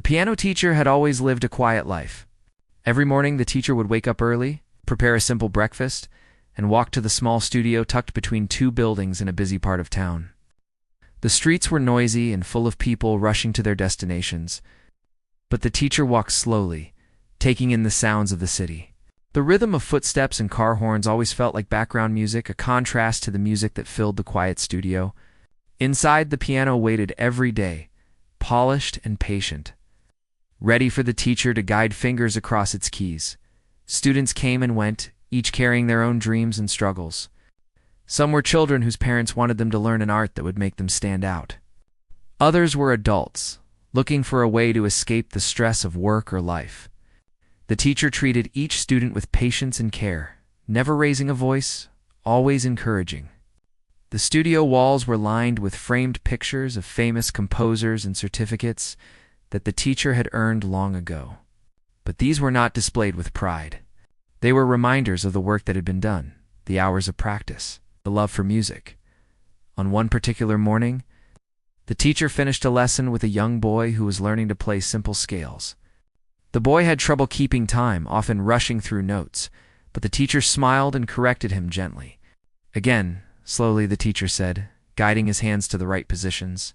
The piano teacher had always lived a quiet life. Every morning, the teacher would wake up early, prepare a simple breakfast, and walk to the small studio tucked between two buildings in a busy part of town. The streets were noisy and full of people rushing to their destinations, but the teacher walked slowly, taking in the sounds of the city. The rhythm of footsteps and car horns always felt like background music, a contrast to the music that filled the quiet studio. Inside, the piano waited every day, polished and patient, ready for the teacher to guide fingers across its keys. Students came and went, each carrying their own dreams and struggles. Some were children whose parents wanted them to learn an art that would make them stand out. Others were adults, looking for a way to escape the stress of work or life. The teacher treated each student with patience and care, never raising a voice, always encouraging. The studio walls were lined with framed pictures of famous composers and certificates that the teacher had earned long ago. But these were not displayed with pride. They were reminders of the work that had been done, the hours of practice, the love for music. On one particular morning, the teacher finished a lesson with a young boy who was learning to play simple scales. The boy had trouble keeping time, often rushing through notes, but the teacher smiled and corrected him gently. Again, slowly, the teacher said, guiding his hands to the right positions.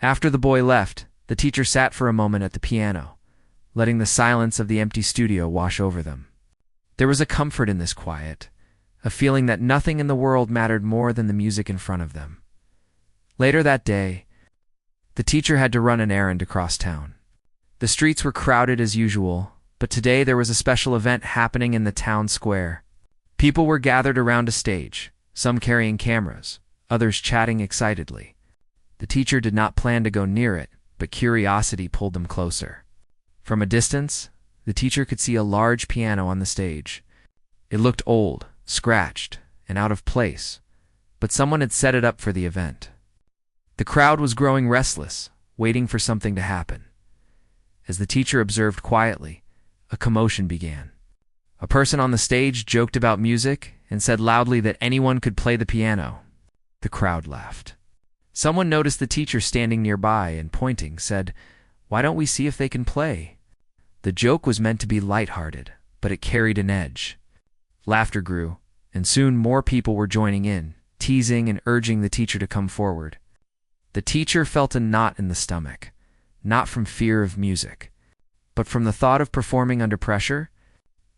After the boy left, the teacher sat for a moment at the piano, letting the silence of the empty studio wash over them. There was a comfort in this quiet, a feeling that nothing in the world mattered more than the music in front of them. Later that day, the teacher had to run an errand across town. The streets were crowded as usual, but today there was a special event happening in the town square. People were gathered around a stage, some carrying cameras, others chatting excitedly. The teacher did not plan to go near it, but curiosity pulled them closer. From a distance, the teacher could see a large piano on the stage. It looked old, scratched, and out of place, but someone had set it up for the event. The crowd was growing restless, waiting for something to happen. As the teacher observed quietly, a commotion began. A person on the stage joked about music and said loudly that anyone could play the piano. The crowd laughed. Someone noticed the teacher standing nearby and pointing, said, "Why don't we see if they can play?" The joke was meant to be lighthearted, but it carried an edge. Laughter grew, and soon more people were joining in, teasing and urging the teacher to come forward. The teacher felt a knot in the stomach, not from fear of music, but from the thought of performing under pressure,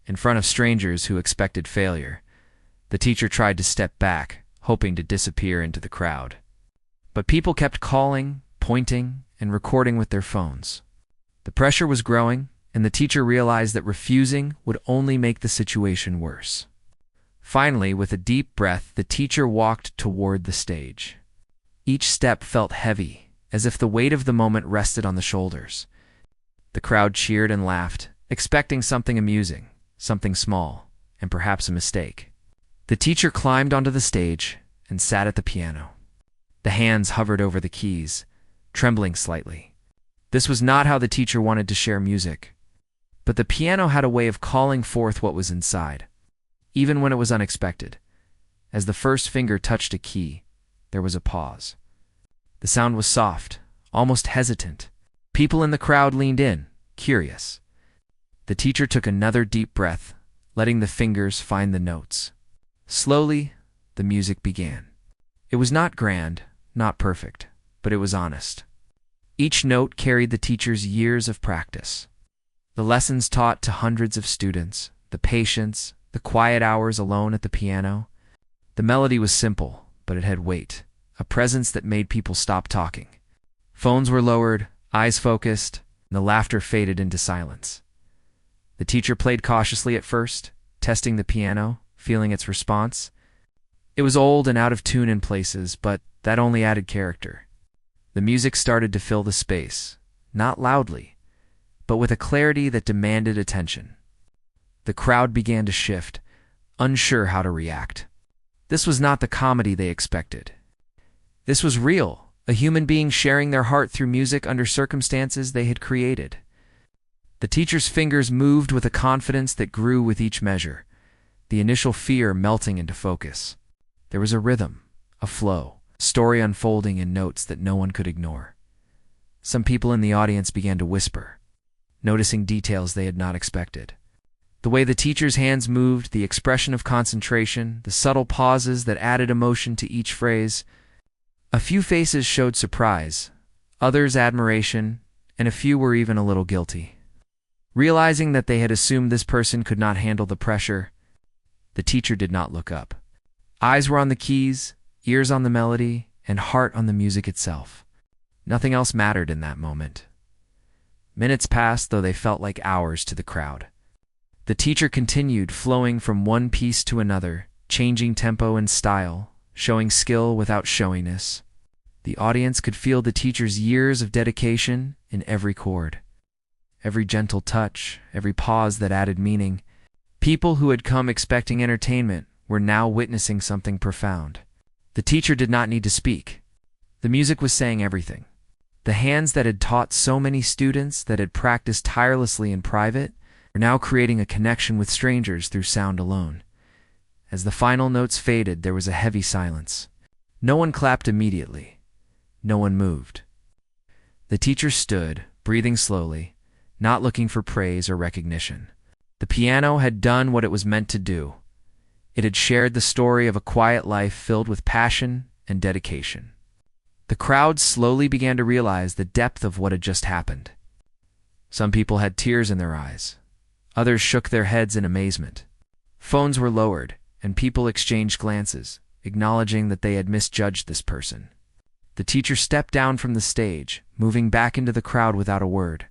in front of strangers who expected failure. The teacher tried to step back, hoping to disappear into the crowd. But people kept calling, pointing, and recording with their phones. The pressure was growing, and the teacher realized that refusing would only make the situation worse. Finally, with a deep breath, the teacher walked toward the stage. Each step felt heavy, as if the weight of the moment rested on the shoulders. The crowd cheered and laughed, expecting something amusing, something small, and perhaps a mistake. The teacher climbed onto the stage and sat at the piano. The hands hovered over the keys, trembling slightly. This was not how the teacher wanted to share music. But the piano had a way of calling forth what was inside, even when it was unexpected. As the first finger touched a key, there was a pause. The sound was soft, almost hesitant. People in the crowd leaned in, curious. The teacher took another deep breath, letting the fingers find the notes. Slowly, the music began. It was not grand, not perfect, but it was honest. Each note carried the teacher's years of practice. The lessons taught to hundreds of students, the patience, the quiet hours alone at the piano. The melody was simple, but it had weight, a presence that made people stop talking. Phones were lowered, eyes focused, and the laughter faded into silence. The teacher played cautiously at first, testing the piano, feeling its response. It was old and out of tune in places, but that only added character. The music started to fill the space, not loudly, but with a clarity that demanded attention. The crowd began to shift, unsure how to react. This was not the comedy they expected. This was real, a human being sharing their heart through music under circumstances they had created. The teacher's fingers moved with a confidence that grew with each measure, the initial fear melting into focus. There was a rhythm, a flow, story unfolding in notes that no one could ignore. Some people in the audience began to whisper, noticing details they had not expected. The way the teacher's hands moved, the expression of concentration, the subtle pauses that added emotion to each phrase. A few faces showed surprise, others admiration, and a few were even a little guilty. Realizing that they had assumed this person could not handle the pressure, the teacher did not look up. Eyes were on the keys, ears on the melody, and heart on the music itself. Nothing else mattered in that moment. Minutes passed, though they felt like hours to the crowd. The teacher continued, flowing from one piece to another, changing tempo and style, showing skill without showiness. The audience could feel the teacher's years of dedication in every chord, every gentle touch, every pause that added meaning. People who had come expecting entertainment were now witnessing something profound. The teacher did not need to speak. The music was saying everything. The hands that had taught so many students, that had practiced tirelessly in private, were now creating a connection with strangers through sound alone. As the final notes faded, there was a heavy silence. No one clapped immediately. No one moved. The teacher stood, breathing slowly, not looking for praise or recognition. The piano had done what it was meant to do. It had shared the story of a quiet life filled with passion and dedication. The crowd slowly began to realize the depth of what had just happened. Some people had tears in their eyes. Others shook their heads in amazement. Phones were lowered, and people exchanged glances, acknowledging that they had misjudged this person. The teacher stepped down from the stage, moving back into the crowd without a word,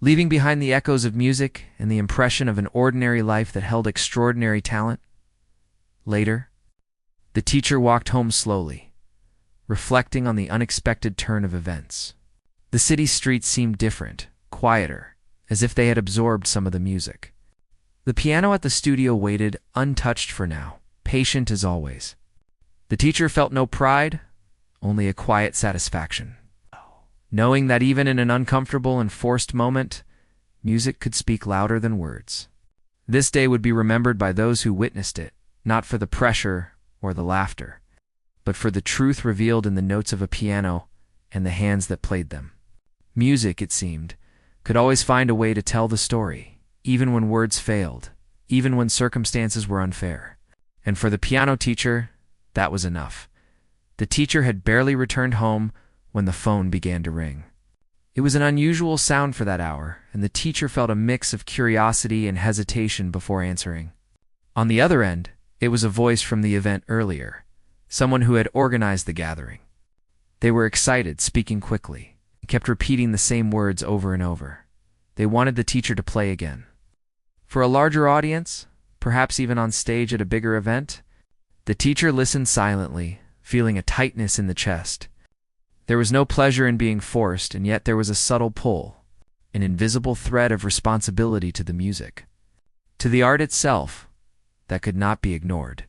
leaving behind the echoes of music and the impression of an ordinary life that held extraordinary talent. Later, the teacher walked home slowly, reflecting on the unexpected turn of events. The city streets seemed different, quieter, as if they had absorbed some of the music. The piano at the studio waited, untouched for now, patient as always. The teacher felt no pride, only a quiet satisfaction, knowing that even in an uncomfortable and forced moment, music could speak louder than words. This day would be remembered by those who witnessed it, not for the pressure or the laughter, but for the truth revealed in the notes of a piano and the hands that played them. Music, it seemed, could always find a way to tell the story, even when words failed, even when circumstances were unfair. And for the piano teacher, that was enough. The teacher had barely returned home when the phone began to ring. It was an unusual sound for that hour, and the teacher felt a mix of curiosity and hesitation before answering. On the other end, it was a voice from the event earlier, someone who had organized the gathering. They were excited, speaking quickly, and kept repeating the same words over and over. They wanted the teacher to play again. For a larger audience, perhaps even on stage at a bigger event, the teacher listened silently, feeling a tightness in the chest. There was no pleasure in being forced, and yet there was a subtle pull, an invisible thread of responsibility to the music, to the art itself, that could not be ignored.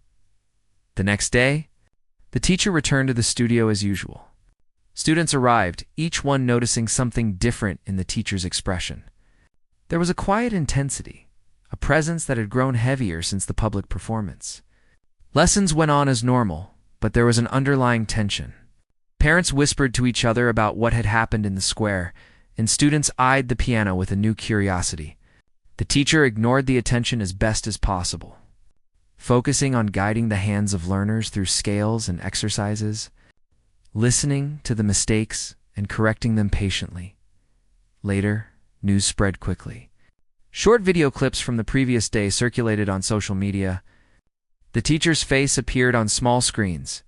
The next day, the teacher returned to the studio as usual. Students arrived, each one noticing something different in the teacher's expression. There was a quiet intensity, a presence that had grown heavier since the public performance. Lessons went on as normal, but there was an underlying tension. Parents whispered to each other about what had happened in the square, and students eyed the piano with a new curiosity. The teacher ignored the attention as best as possible, focusing on guiding the hands of learners through scales and exercises, listening to the mistakes and correcting them patiently. Later, news spread quickly. Short video clips from the previous day circulated on social media. The teacher's face appeared on small screens,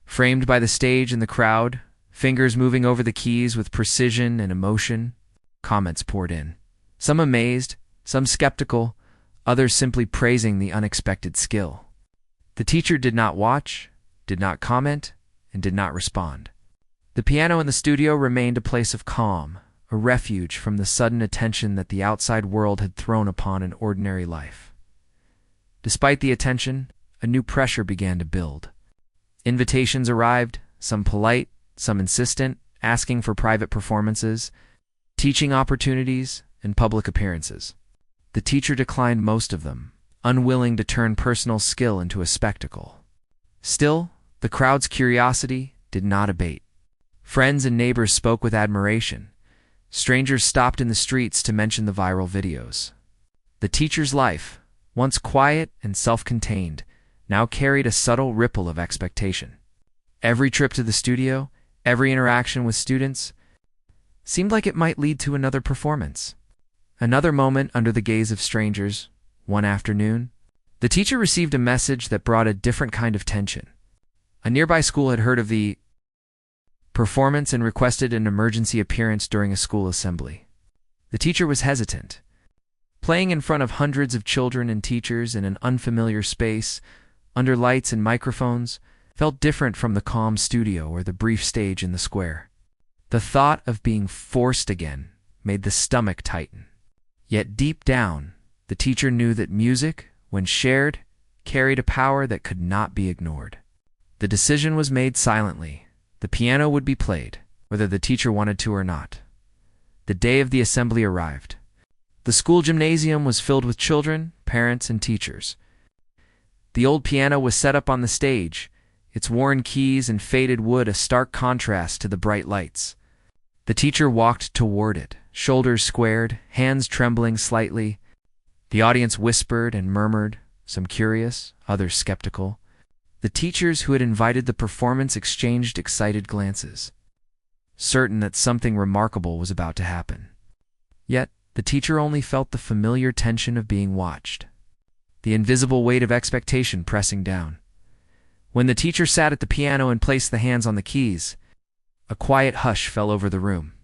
framed by the stage and the crowd, fingers moving over the keys with precision and emotion. Comments poured in, some amazed, some skeptical, others simply praising the unexpected skill. The teacher did not watch, did not comment, and did not respond. The piano in the studio remained a place of calm, a refuge from the sudden attention that the outside world had thrown upon an ordinary life. Despite the attention, a new pressure began to build. Invitations arrived, some polite, some insistent, asking for private performances, teaching opportunities, and public appearances. The teacher declined most of them, unwilling to turn personal skill into a spectacle. Still, the crowd's curiosity did not abate. Friends and neighbors spoke with admiration, Strangers stopped in the streets to mention the viral videos. The teacher's life, once quiet and self-contained, now carried a subtle ripple of expectation. Every trip to the studio, every interaction with students, seemed like it might lead to another performance. Another moment under the gaze of strangers. One afternoon, the teacher received a message that brought a different kind of tension. A nearby school had heard of the performance and requested an emergency appearance during a school assembly. The teacher was hesitant. Playing in front of hundreds of children and teachers in an unfamiliar space, under lights and microphones, felt different from the calm studio or the brief stage in the square. The thought of being forced again made the stomach tighten. Yet deep down, the teacher knew that music, when shared, carried a power that could not be ignored. The decision was made silently. The piano would be played, whether the teacher wanted to or not. The day of the assembly arrived. The school gymnasium was filled with children, parents, and teachers. The old piano was set up on the stage, its worn keys and faded wood a stark contrast to the bright lights. The teacher walked toward it, shoulders squared, hands trembling slightly. The audience whispered and murmured, some curious, others skeptical. The teachers who had invited the performance exchanged excited glances, certain that something remarkable was about to happen. Yet, the teacher only felt the familiar tension of being watched, the invisible weight of expectation pressing down. When the teacher sat at the piano and placed the hands on the keys, a quiet hush fell over the room.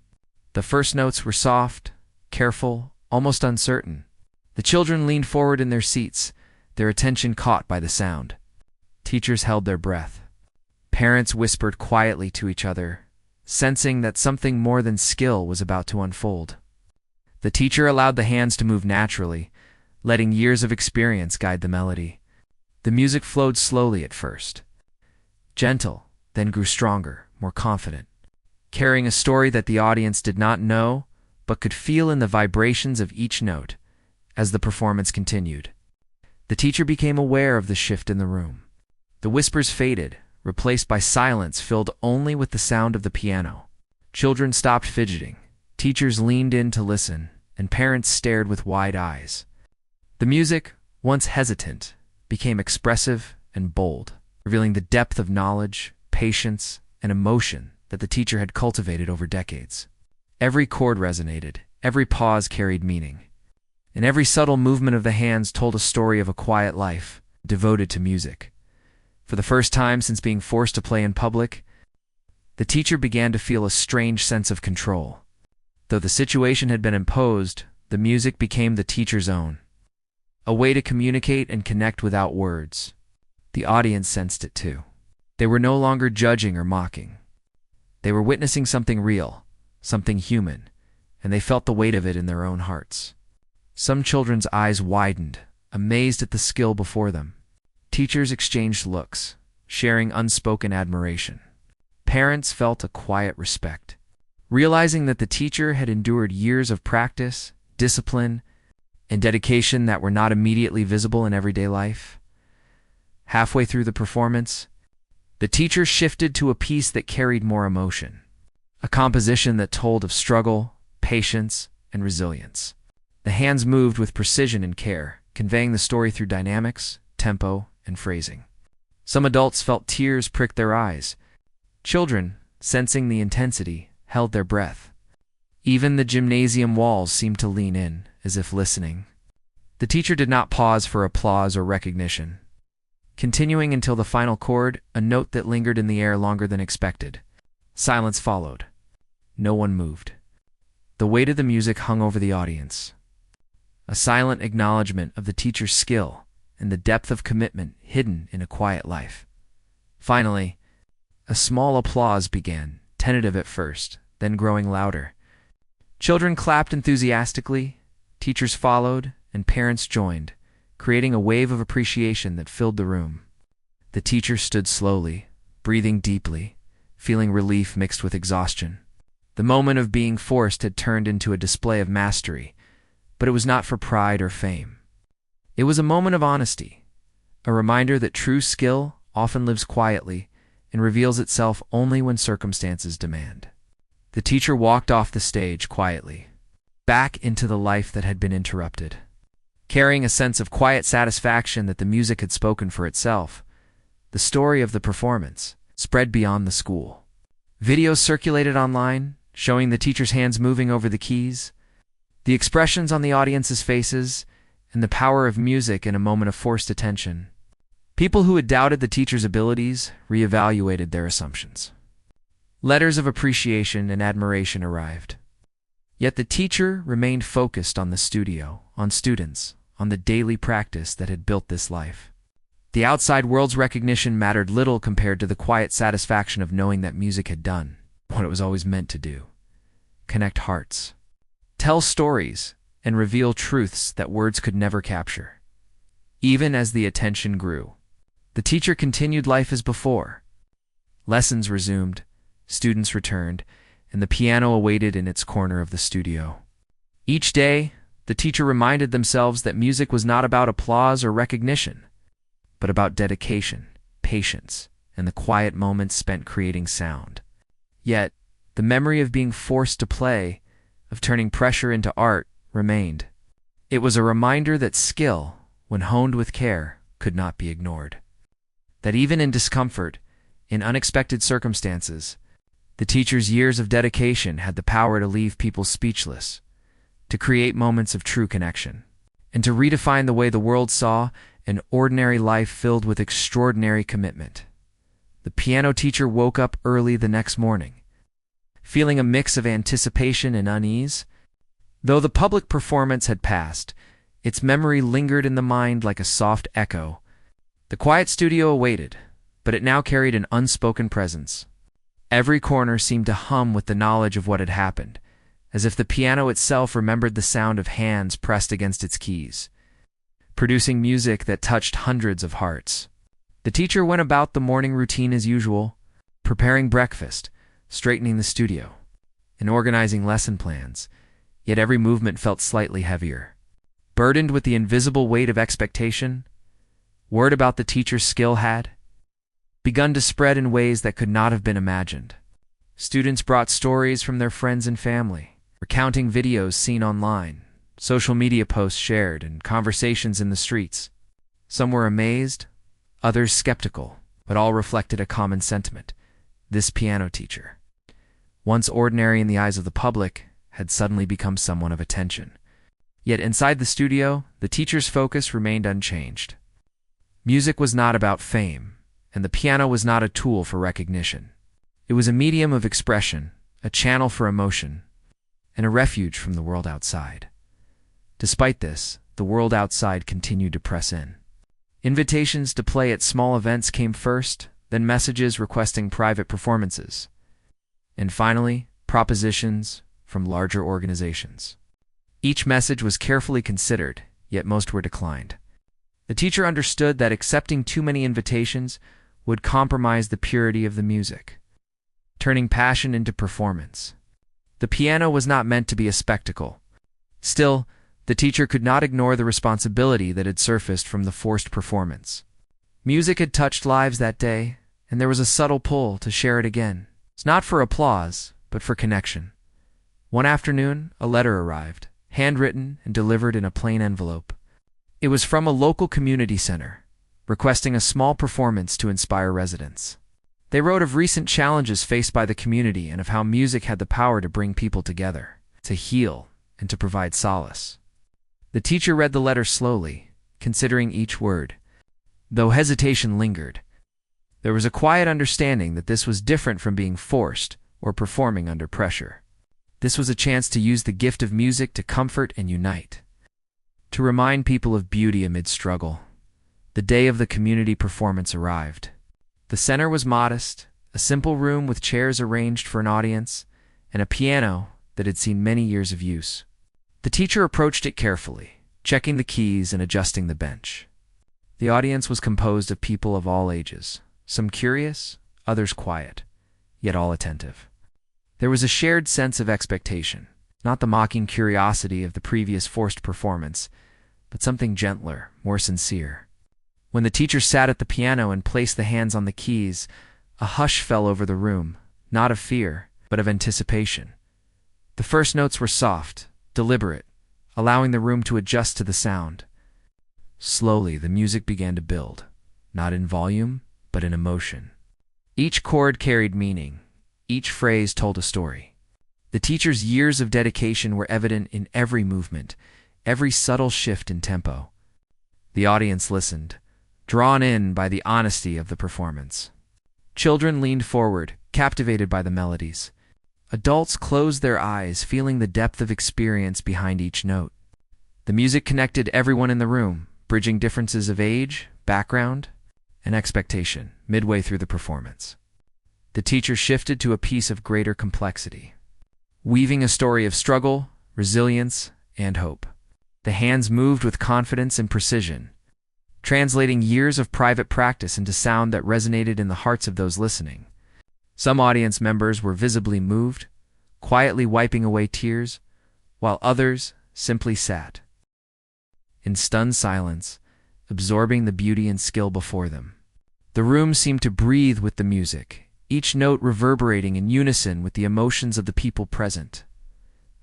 The first notes were soft, careful, almost uncertain. The children leaned forward in their seats, their attention caught by the sound. Teachers held their breath. Parents whispered quietly to each other, sensing that something more than skill was about to unfold. The teacher allowed the hands to move naturally, letting years of experience guide the melody. The music flowed slowly at first, gentle, then grew stronger, more confident, carrying a story that the audience did not know but could feel in the vibrations of each note. As the performance continued, the teacher became aware of the shift in the room. The whispers faded, replaced by silence filled only with the sound of the piano. Children stopped fidgeting, teachers leaned in to listen, and parents stared with wide eyes. The music, once hesitant, became expressive and bold, revealing the depth of knowledge, patience, and emotion that the teacher had cultivated over decades. Every chord resonated, every pause carried meaning, and every subtle movement of the hands told a story of a quiet life devoted to music. For the first time since being forced to play in public, the teacher began to feel a strange sense of control. Though the situation had been imposed, the music became the teacher's own, a way to communicate and connect without words. The audience sensed it too. They were no longer judging or mocking. They were witnessing something real, something human, and they felt the weight of it in their own hearts. Some children's eyes widened, amazed at the skill before them. Teachers exchanged looks, sharing unspoken admiration. Parents felt a quiet respect, realizing that the teacher had endured years of practice, discipline, and dedication that were not immediately visible in everyday life. Halfway through the performance, the teacher shifted to a piece that carried more emotion, a composition that told of struggle, patience, and resilience. The hands moved with precision and care, conveying the story through dynamics, tempo, and phrasing. Some adults felt tears prick their eyes. Children, sensing the intensity, held their breath. Even the gymnasium walls seemed to lean in, as if listening. The teacher did not pause for applause or recognition, continuing until the final chord, a note that lingered in the air longer than expected. Silence followed. No one moved. The weight of the music hung over the audience, a silent acknowledgement of the teacher's skill and the depth of commitment hidden in a quiet life. Finally, a small applause began, tentative at first, then growing louder. Children clapped enthusiastically, teachers followed, and parents joined, creating a wave of appreciation that filled the room. The teacher stood slowly, breathing deeply, feeling relief mixed with exhaustion. The moment of being forced had turned into a display of mastery, but it was not for pride or fame. It was a moment of honesty, a reminder that true skill often lives quietly and reveals itself only when circumstances demand. The teacher walked off the stage quietly, back into the life that had been interrupted. Carrying a sense of quiet satisfaction that the music had spoken for itself, the story of the performance spread beyond the school. Videos circulated online, showing the teacher's hands moving over the keys, the expressions on the audience's faces, and the power of music in a moment of forced attention. People who had doubted the teacher's abilities reevaluated their assumptions. Letters of appreciation and admiration arrived. Yet the teacher remained focused on the studio, on students, on the daily practice that had built this life. The outside world's recognition mattered little compared to the quiet satisfaction of knowing that music had done what it was always meant to do: connect hearts, tell stories, and reveal truths that words could never capture. Even as the attention grew, the teacher continued life as before. Lessons resumed, students returned, and the piano awaited in its corner of the studio. Each day, the teacher reminded themselves that music was not about applause or recognition, but about dedication, patience, and the quiet moments spent creating sound. Yet, the memory of being forced to play, of turning pressure into art, remained. It was a reminder that skill, when honed with care, could not be ignored. That even in discomfort, in unexpected circumstances, the teacher's years of dedication had the power to leave people speechless, to create moments of true connection, and to redefine the way the world saw an ordinary life filled with extraordinary commitment. The piano teacher woke up early the next morning, feeling a mix of anticipation and unease. Though the public performance had passed, its memory lingered in the mind like a soft echo. The quiet studio awaited, but it now carried an unspoken presence. Every corner seemed to hum with the knowledge of what had happened, as if the piano itself remembered the sound of hands pressed against its keys, producing music that touched hundreds of hearts. The teacher went about the morning routine as usual, preparing breakfast, straightening the studio, and organizing lesson plans, yet every movement felt slightly heavier. Burdened with the invisible weight of expectation, word about the teacher's skill had begun to spread in ways that could not have been imagined. Students brought stories from their friends and family, recounting videos seen online, social media posts shared, and conversations in the streets. Some were amazed, others skeptical, but all reflected a common sentiment: this piano teacher, once ordinary in the eyes of the public, had suddenly become someone of attention. Yet inside the studio, the teacher's focus remained unchanged. Music was not about fame, and the piano was not a tool for recognition. It was a medium of expression, a channel for emotion, and a refuge from the world outside. Despite this, the world outside continued to press in. Invitations to play at small events came first, then messages requesting private performances, and finally, propositions from larger organizations. Each message was carefully considered, yet most were declined. The teacher understood that accepting too many invitations would compromise the purity of the music, turning passion into performance. The piano was not meant to be a spectacle. Still, the teacher could not ignore the responsibility that had surfaced from the forced performance. Music had touched lives that day, and there was a subtle pull to share it again. It's not for applause, but for connection. One afternoon, a letter arrived, handwritten and delivered in a plain envelope. It was from a local community center, requesting a small performance to inspire residents. They wrote of recent challenges faced by the community and of how music had the power to bring people together, to heal, and to provide solace. The teacher read the letter slowly, considering each word. Though hesitation lingered, there was a quiet understanding that this was different from being forced or performing under pressure. This was a chance to use the gift of music to comfort and unite, to remind people of beauty amid struggle. The day of the community performance arrived. The center was modest, a simple room with chairs arranged for an audience, and a piano that had seen many years of use. The teacher approached it carefully, checking the keys and adjusting the bench. The audience was composed of people of all ages, some curious, others quiet, yet all attentive. There was a shared sense of expectation, not the mocking curiosity of the previous forced performance, but something gentler, more sincere. When the teacher sat at the piano and placed the hands on the keys, a hush fell over the room, not of fear, but of anticipation. The first notes were soft, deliberate, allowing the room to adjust to the sound. Slowly, the music began to build, not in volume, but in emotion. Each chord carried meaning. Each phrase told a story. The teacher's years of dedication were evident in every movement, every subtle shift in tempo. The audience listened, drawn in by the honesty of the performance. Children leaned forward, captivated by the melodies. Adults closed their eyes, feeling the depth of experience behind each note. The music connected everyone in the room, bridging differences of age, background, and expectation midway through the performance. The teacher shifted to a piece of greater complexity, weaving a story of struggle, resilience, and hope. The hands moved with confidence and precision, translating years of private practice into sound that resonated in the hearts of those listening. Some audience members were visibly moved, quietly wiping away tears, while others simply sat in stunned silence, absorbing the beauty and skill before them. The room seemed to breathe with the music, each note reverberating in unison with the emotions of the people present.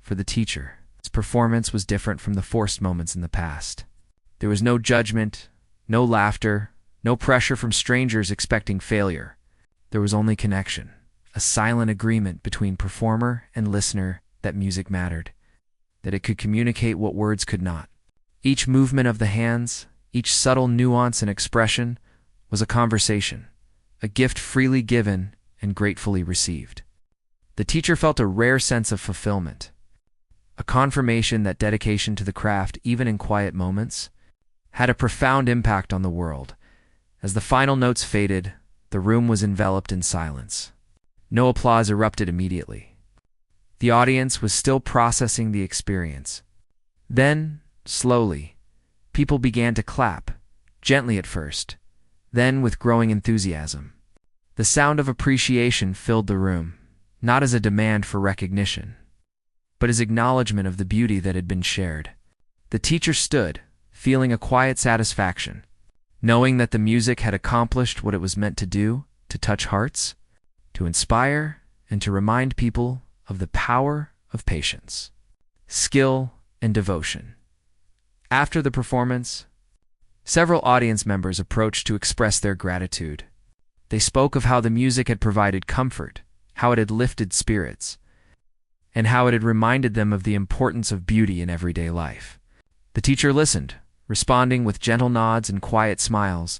For the teacher, his performance was different from the forced moments in the past. There was no judgment, no laughter, no pressure from strangers expecting failure. There was only connection, a silent agreement between performer and listener that music mattered, that it could communicate what words could not. Each movement of the hands, each subtle nuance and expression, was a conversation, a gift freely given and gratefully received. The teacher felt a rare sense of fulfillment, a confirmation that dedication to the craft, even in quiet moments, had a profound impact on the world. As the final notes faded, the room was enveloped in silence. No applause erupted immediately. The audience was still processing the experience. Then, slowly, people began to clap, gently at first, then with growing enthusiasm. The sound of appreciation filled the room, not as a demand for recognition, but as acknowledgement of the beauty that had been shared. The teacher stood, feeling a quiet satisfaction, knowing that the music had accomplished what it was meant to do, to touch hearts, to inspire, and to remind people of the power of patience, skill, and devotion. After the performance, several audience members approached to express their gratitude. They spoke of how the music had provided comfort, how it had lifted spirits, and how it had reminded them of the importance of beauty in everyday life. The teacher listened, responding with gentle nods and quiet smiles,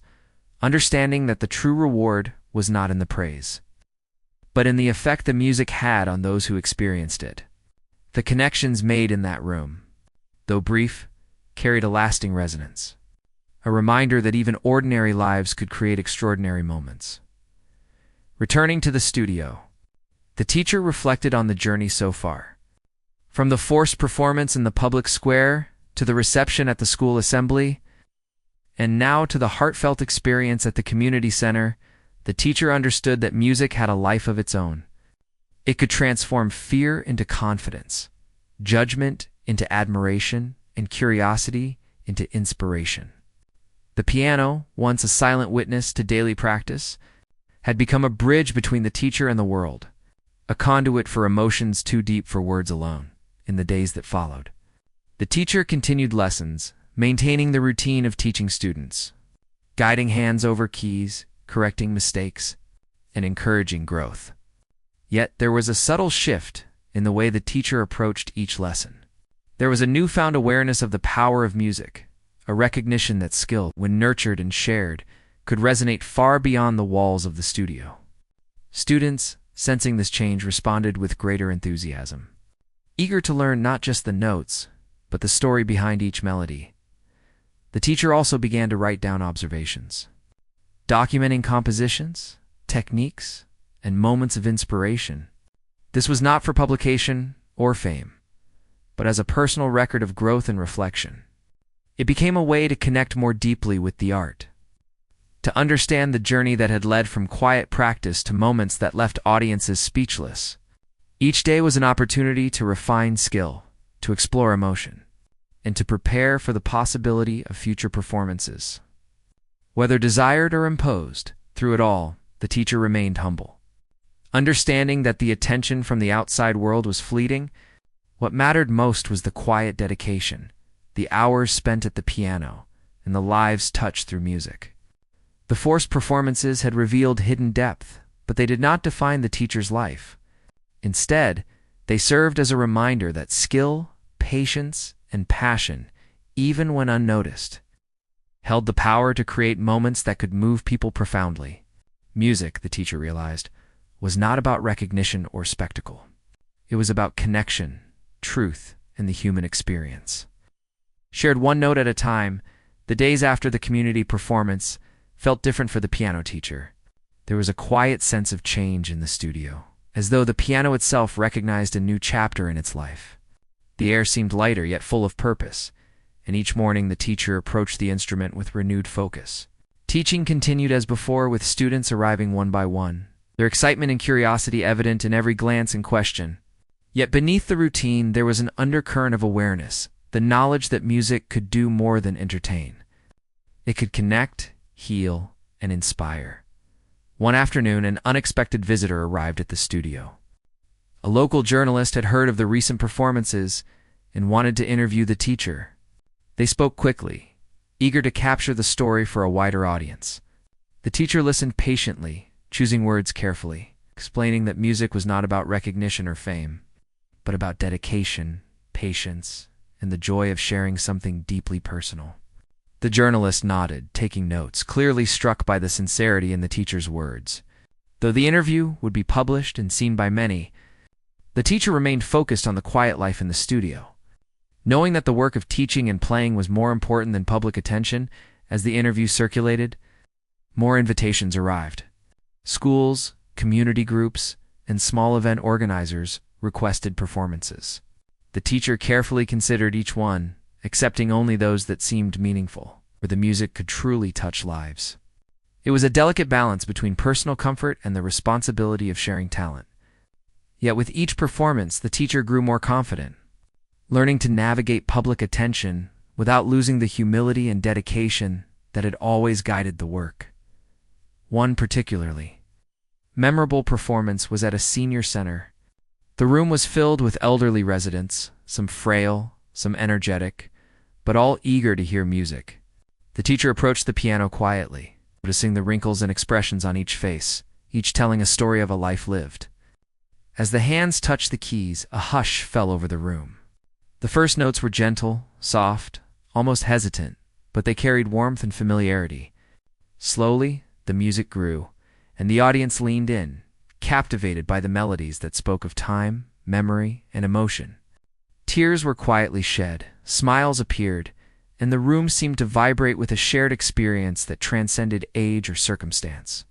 understanding that the true reward was not in the praise, but in the effect the music had on those who experienced it. The connections made in that room, though brief, carried a lasting resonance, a reminder that even ordinary lives could create extraordinary moments. Returning to the studio, the teacher reflected on the journey so far. From the forced performance in the public square to the reception at the school assembly, and now to the heartfelt experience at the community center, the teacher understood that music had a life of its own. It could transform fear into confidence, judgment into admiration, and curiosity into inspiration. The piano, once a silent witness to daily practice, had become a bridge between the teacher and the world, a conduit for emotions too deep for words alone. In the days that followed, the teacher continued lessons, maintaining the routine of teaching students, guiding hands over keys, correcting mistakes, and encouraging growth. Yet there was a subtle shift in the way the teacher approached each lesson. There was a newfound awareness of the power of music, a recognition that skill, when nurtured and shared, could resonate far beyond the walls of the studio. Students, sensing this change, responded with greater enthusiasm, eager to learn not just the notes, but the story behind each melody. The teacher also began to write down observations, documenting compositions, techniques, and moments of inspiration. This was not for publication or fame, but as a personal record of growth and reflection. It became a way to connect more deeply with the art, to understand the journey that had led from quiet practice to moments that left audiences speechless. Each day was an opportunity to refine skill, to explore emotion, and to prepare for the possibility of future performances. Whether desired or imposed, through it all, the teacher remained humble, Understanding that the attention from the outside world was fleeting, what mattered most was the quiet dedication, the hours spent at the piano, and the lives touched through music. The forced performances had revealed hidden depth, but they did not define the teacher's life. Instead, they served as a reminder that skill, patience, and passion, even when unnoticed, held the power to create moments that could move people profoundly. Music, the teacher realized, was not about recognition or spectacle. It was about connection, truth, and the human experience. Shared one note at a time, the days after the community performance felt different for the piano teacher. There was a quiet sense of change in the studio, as though the piano itself recognized a new chapter in its life. The air seemed lighter yet full of purpose, and each morning the teacher approached the instrument with renewed focus. Teaching continued as before, with students arriving one by one, their excitement and curiosity evident in every glance and question. Yet beneath the routine there was an undercurrent of awareness, the knowledge that music could do more than entertain. It could connect, heal, and inspire. One afternoon, an unexpected visitor arrived at the studio. A local journalist had heard of the recent performances and wanted to interview the teacher. They spoke quickly, eager to capture the story for a wider audience. The teacher listened patiently, choosing words carefully, explaining that music was not about recognition or fame, but about dedication, patience, and the joy of sharing something deeply personal. The journalist nodded, taking notes, clearly struck by the sincerity in the teacher's words. Though the interview would be published and seen by many, the teacher remained focused on the quiet life in the studio. Knowing that the work of teaching and playing was more important than public attention, as the interview circulated, more invitations arrived. Schools, community groups, and small event organizers requested performances. The teacher carefully considered each one, accepting only those that seemed meaningful, where the music could truly touch lives. It was a delicate balance between personal comfort and the responsibility of sharing talent. Yet with each performance, the teacher grew more confident, learning to navigate public attention without losing the humility and dedication that had always guided the work. One particularly memorable performance was at a senior center. The room was filled with elderly residents, some frail, some energetic, but all eager to hear music. The teacher approached the piano quietly, noticing the wrinkles and expressions on each face, each telling a story of a life lived. As the hands touched the keys, a hush fell over the room. The first notes were gentle, soft, almost hesitant, but they carried warmth and familiarity. Slowly, the music grew, and the audience leaned in, captivated by the melodies that spoke of time, memory, and emotion. Tears were quietly shed, smiles appeared, and the room seemed to vibrate with a shared experience that transcended age or circumstance.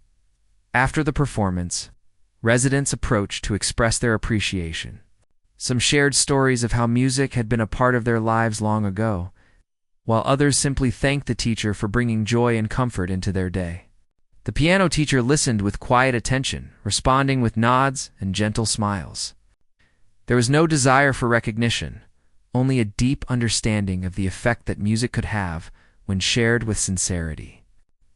After the performance, residents approached to express their appreciation. Some shared stories of how music had been a part of their lives long ago, while others simply thanked the teacher for bringing joy and comfort into their day. The piano teacher listened with quiet attention, responding with nods and gentle smiles. There was no desire for recognition, only a deep understanding of the effect that music could have when shared with sincerity.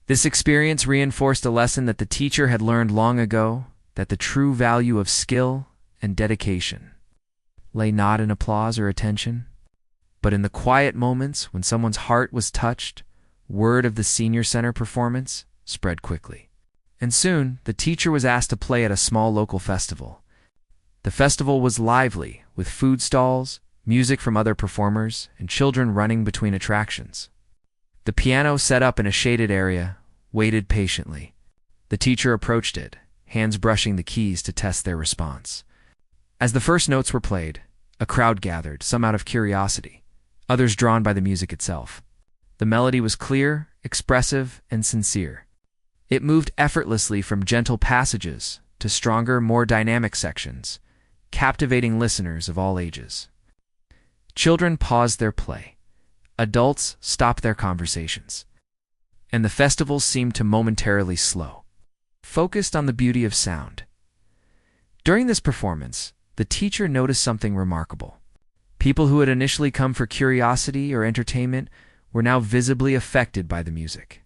This experience reinforced a lesson that the teacher had learned long ago, that the true value of skill and dedication lay not in applause or attention, but in the quiet moments when someone's heart was touched. Word of the senior center performance spread quickly, and soon the teacher was asked to play at a small local festival. The festival was lively, with food stalls, music from other performers, and children running between attractions. The piano, set up in a shaded area, waited patiently. The teacher approached it, hands brushing the keys to test their response. As the first notes were played, a crowd gathered, some out of curiosity, others drawn by the music itself. The melody was clear, expressive, and sincere. It moved effortlessly from gentle passages to stronger, more dynamic sections, captivating listeners of all ages. Children paused their play. Adults stopped their conversations. And the festival seemed to momentarily slow, focused on the beauty of sound. During this performance, the teacher noticed something remarkable. People who had initially come for curiosity or entertainment were now visibly affected by the music.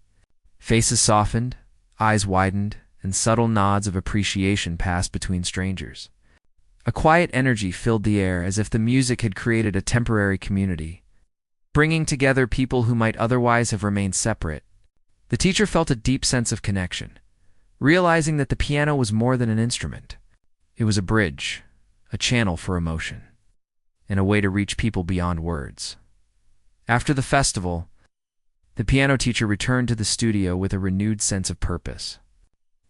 Faces softened, eyes widened, and subtle nods of appreciation passed between strangers. A quiet energy filled the air, as if the music had created a temporary community, bringing together people who might otherwise have remained separate. The teacher felt a deep sense of connection, realizing that the piano was more than an instrument. It was a bridge, a channel for emotion, and a way to reach people beyond words. After the festival, the piano teacher returned to the studio with a renewed sense of purpose.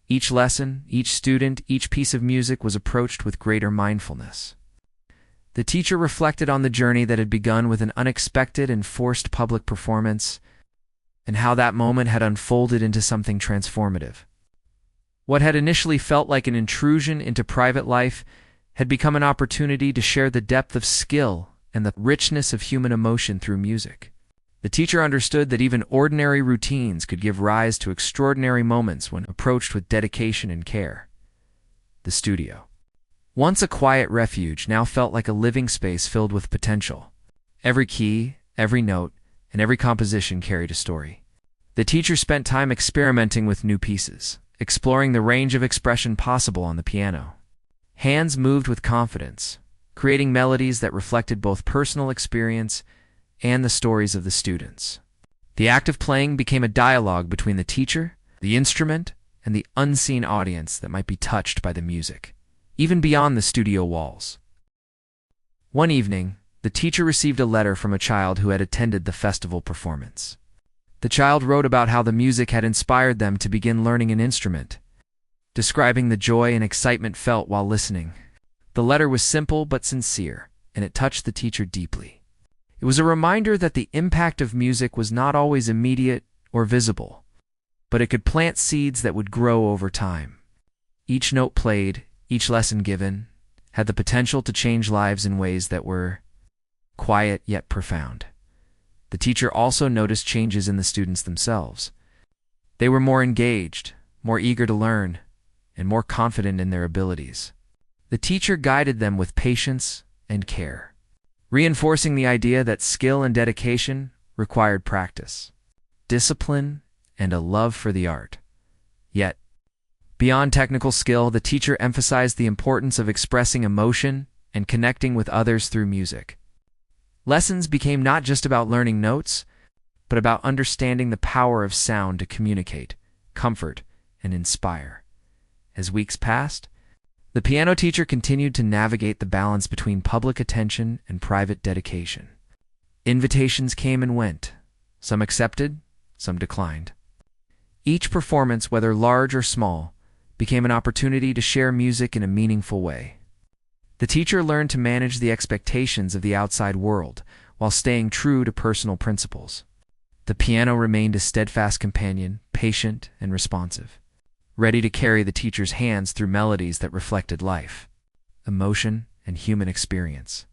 Each lesson, each student, each piece of music was approached with greater mindfulness. The teacher reflected on the journey that had begun with an unexpected and forced public performance, and how that moment had unfolded into something transformative. What had initially felt like an intrusion into private life had become an opportunity to share the depth of skill and the richness of human emotion through music. The teacher understood that even ordinary routines could give rise to extraordinary moments when approached with dedication and care. The studio, once a quiet refuge, now felt like a living space filled with potential. Every key, every note, and every composition carried a story. The teacher spent time experimenting with new pieces, exploring the range of expression possible on the piano. Hands moved with confidence, creating melodies that reflected both personal experience and the stories of the students. The act of playing became a dialogue between the teacher, the instrument, and the unseen audience that might be touched by the music, even beyond the studio walls. One evening, the teacher received a letter from a child who had attended the festival performance. The child wrote about how the music had inspired them to begin learning an instrument, describing the joy and excitement felt while listening. The letter was simple but sincere, and it touched the teacher deeply. It was a reminder that the impact of music was not always immediate or visible, but it could plant seeds that would grow over time. Each note played, each lesson given, had the potential to change lives in ways that were quiet yet profound. The teacher also noticed changes in the students themselves. They were more engaged, more eager to learn, and more confident in their abilities. The teacher guided them with patience and care, reinforcing the idea that skill and dedication required practice, discipline, and a love for the art. Yet, beyond technical skill, the teacher emphasized the importance of expressing emotion and connecting with others through music. Lessons became not just about learning notes, but about understanding the power of sound to communicate, comfort, and inspire. As weeks passed, the piano teacher continued to navigate the balance between public attention and private dedication. Invitations came and went, some accepted, some declined. Each performance, whether large or small, became an opportunity to share music in a meaningful way. The teacher learned to manage the expectations of the outside world while staying true to personal principles. The piano remained a steadfast companion, patient and responsive, ready to carry the teacher's hands through melodies that reflected life, emotion, and human experience.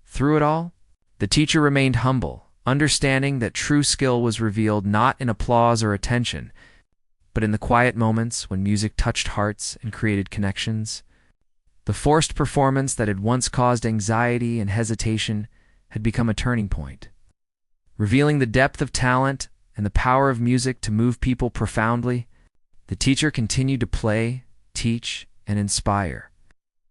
Through it all, the teacher remained humble, understanding that true skill was revealed not in applause or attention, but in the quiet moments when music touched hearts and created connections. The forced performance that had once caused anxiety and hesitation had become a turning point, revealing the depth of talent and the power of music to move people profoundly. The teacher continued to play, teach, and inspire,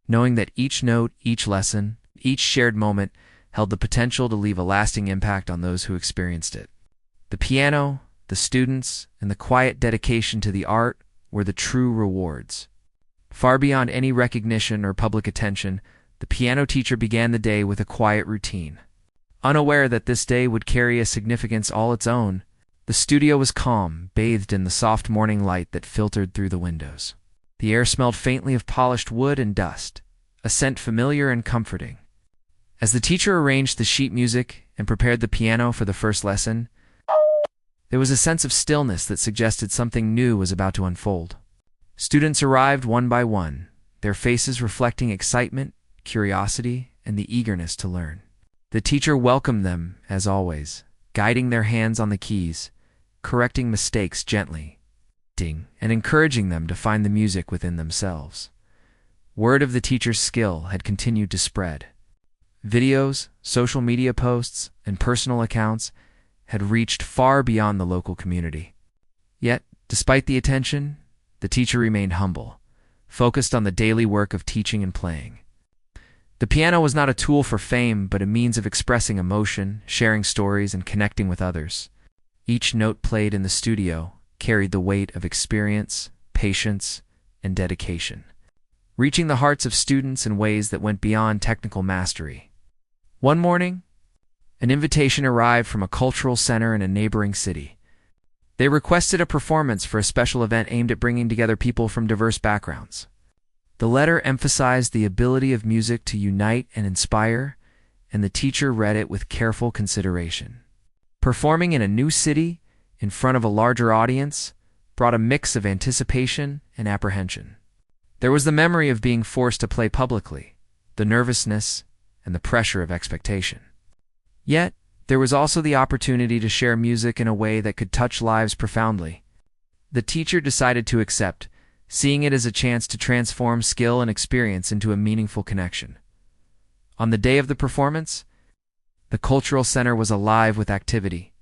knowing that each note, each lesson, each shared moment held the potential to leave a lasting impact on those who experienced it. The piano, the students, and the quiet dedication to the art were the true rewards. Far beyond any recognition or public attention, the piano teacher began the day with a quiet routine. Unaware that this day would carry a significance all its own, the studio was calm, bathed in the soft morning light that filtered through the windows. The air smelled faintly of polished wood and dust, a scent familiar and comforting. As the teacher arranged the sheet music and prepared the piano for the first lesson, there was a sense of stillness that suggested something new was about to unfold. Students arrived one by one, their faces reflecting excitement, curiosity, and the eagerness to learn. The teacher welcomed them, as always, guiding their hands on the keys, correcting mistakes gently, and encouraging them to find the music within themselves. Word of the teacher's skill had continued to spread. Videos, social media posts, and personal accounts had reached far beyond the local community. Yet, despite the attention, the teacher remained humble, focused on the daily work of teaching and playing. The piano was not a tool for fame, but a means of expressing emotion, sharing stories, and connecting with others. Each note played in the studio carried the weight of experience, patience, and dedication, reaching the hearts of students in ways that went beyond technical mastery. One morning, an invitation arrived from a cultural center in a neighboring city. They requested a performance for a special event aimed at bringing together people from diverse backgrounds. The letter emphasized the ability of music to unite and inspire, and the teacher read it with careful consideration. Performing in a new city, in front of a larger audience, brought a mix of anticipation and apprehension. There was the memory of being forced to play publicly, the nervousness, and the pressure of expectation. Yet, there was also the opportunity to share music in a way that could touch lives profoundly. The teacher decided to accept, seeing it as a chance to transform skill and experience into a meaningful connection. On the day of the performance, the cultural center was alive with activity.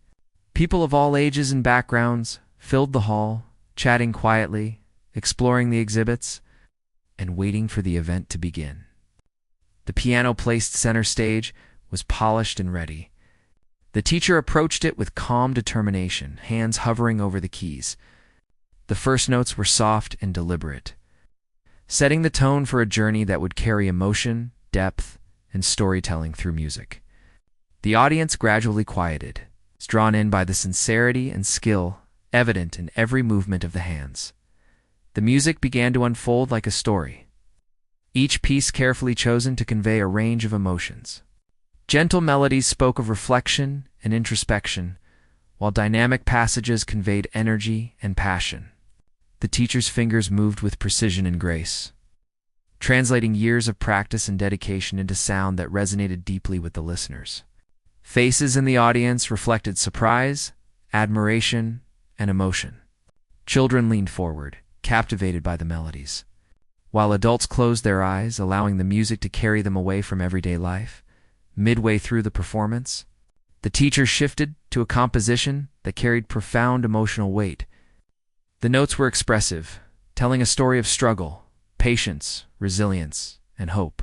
People of all ages and backgrounds filled the hall, chatting quietly, exploring the exhibits, and waiting for the event to begin. The piano placed center stage was polished and ready. The teacher approached it with calm determination, hands hovering over the keys. The first notes were soft and deliberate, setting the tone for a journey that would carry emotion, depth, and storytelling through music. The audience gradually quieted, drawn in by the sincerity and skill evident in every movement of the hands. The music began to unfold like a story, each piece carefully chosen to convey a range of emotions. Gentle melodies spoke of reflection and introspection, while dynamic passages conveyed energy and passion. The teacher's fingers moved with precision and grace, translating years of practice and dedication into sound that resonated deeply with the listeners. Faces in the audience reflected surprise, admiration, and emotion. Children leaned forward, captivated by the melodies, while adults closed their eyes, allowing the music to carry them away from everyday life. Midway through the performance, the teacher shifted to a composition that carried profound emotional weight. The notes were expressive, telling a story of struggle, patience, resilience, and hope.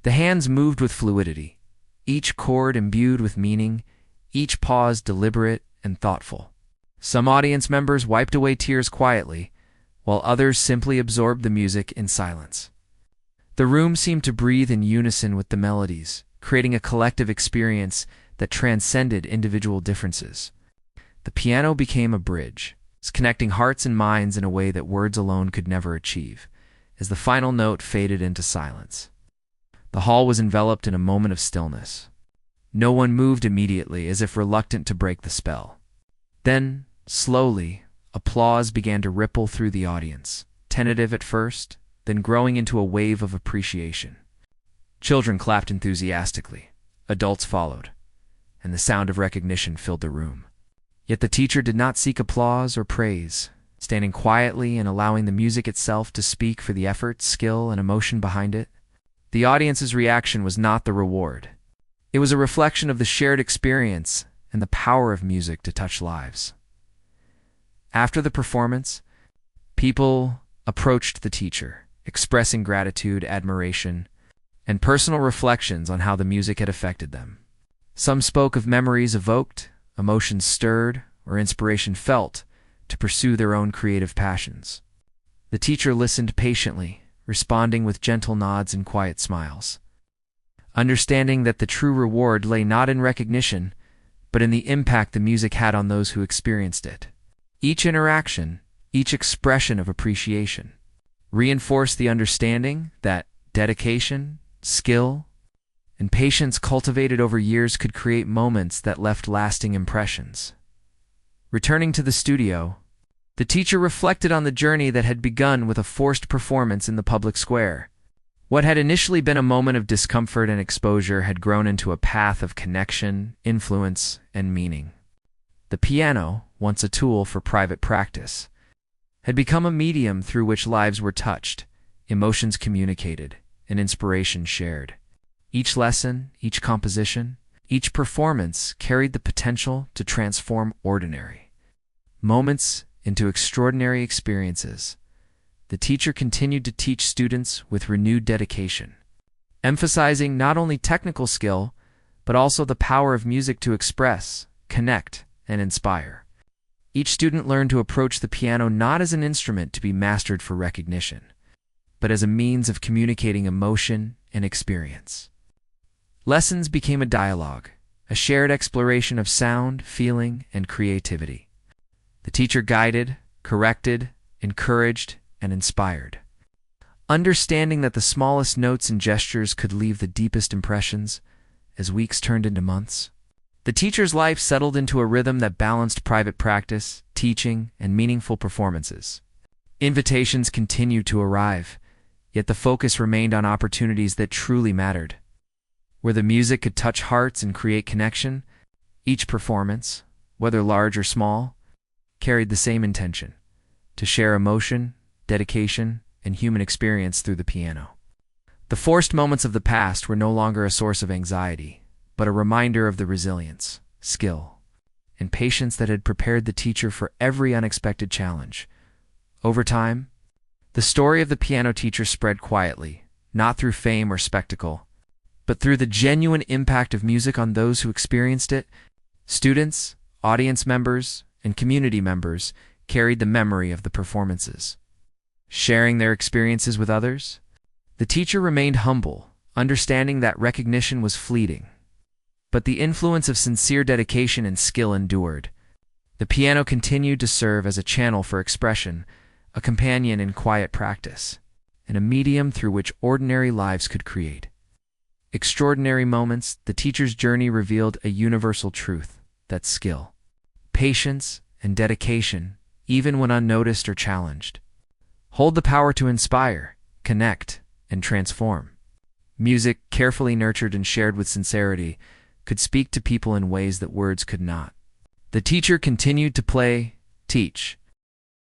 The hands moved with fluidity, each chord imbued with meaning, each pause deliberate and thoughtful. Some audience members wiped away tears quietly, while others simply absorbed the music in silence. The room seemed to breathe in unison with the melodies, creating a collective experience that transcended individual differences. The piano became a bridge, connecting hearts and minds in a way that words alone could never achieve, as the final note faded into silence. The hall was enveloped in a moment of stillness. No one moved immediately, as if reluctant to break the spell. Then, slowly, applause began to ripple through the audience, tentative at first, then growing into a wave of appreciation. Children clapped enthusiastically, adults followed, and the sound of recognition filled the room. Yet the teacher did not seek applause or praise, standing quietly and allowing the music itself to speak for the effort, skill, and emotion behind it. The audience's reaction was not the reward. It was a reflection of the shared experience and the power of music to touch lives. After the performance, people approached the teacher, expressing gratitude, admiration, and personal reflections on how the music had affected them. Some spoke of memories evoked, emotions stirred, or inspiration felt to pursue their own creative passions. The teacher listened patiently, responding with gentle nods and quiet smiles, understanding that the true reward lay not in recognition, but in the impact the music had on those who experienced it. Each interaction, each expression of appreciation, reinforced the understanding that dedication, skill, and patience cultivated over years could create moments that left lasting impressions. Returning to the studio, the teacher reflected on the journey that had begun with a forced performance in the public square. What had initially been a moment of discomfort and exposure had grown into a path of connection, influence, and meaning. The piano, once a tool for private practice, had become a medium through which lives were touched, emotions communicated, and inspiration shared. Each lesson, each composition, each performance carried the potential to transform ordinary moments into extraordinary experiences, the teacher continued to teach students with renewed dedication, emphasizing not only technical skill, but also the power of music to express, connect, and inspire. Each student learned to approach the piano not as an instrument to be mastered for recognition, but as a means of communicating emotion and experience. Lessons became a dialogue, a shared exploration of sound, feeling, and creativity. The teacher guided, corrected, encouraged, and inspired. Understanding that the smallest notes and gestures could leave the deepest impressions as weeks turned into months, the teacher's life settled into a rhythm that balanced private practice, teaching, and meaningful performances. Invitations continued to arrive, yet the focus remained on opportunities that truly mattered. Where the music could touch hearts and create connection, each performance, whether large or small, carried the same intention: to share emotion, dedication, and human experience through the piano. The forced moments of the past were no longer a source of anxiety, but a reminder of the resilience, skill, and patience that had prepared the teacher for every unexpected challenge. Over time, the story of the piano teacher spread quietly, not through fame or spectacle, but through the genuine impact of music on those who experienced it. Students, audience members, and community members carried the memory of the performances. Sharing their experiences with others, the teacher remained humble, understanding that recognition was fleeting. But the influence of sincere dedication and skill endured. The piano continued to serve as a channel for expression, a companion in quiet practice, and a medium through which ordinary lives could create extraordinary moments. The teacher's journey revealed a universal truth: that skill, patience, and dedication, even when unnoticed or challenged, hold the power to inspire, connect, and transform. Music, carefully nurtured and shared with sincerity, could speak to people in ways that words could not. The teacher continued to play, teach,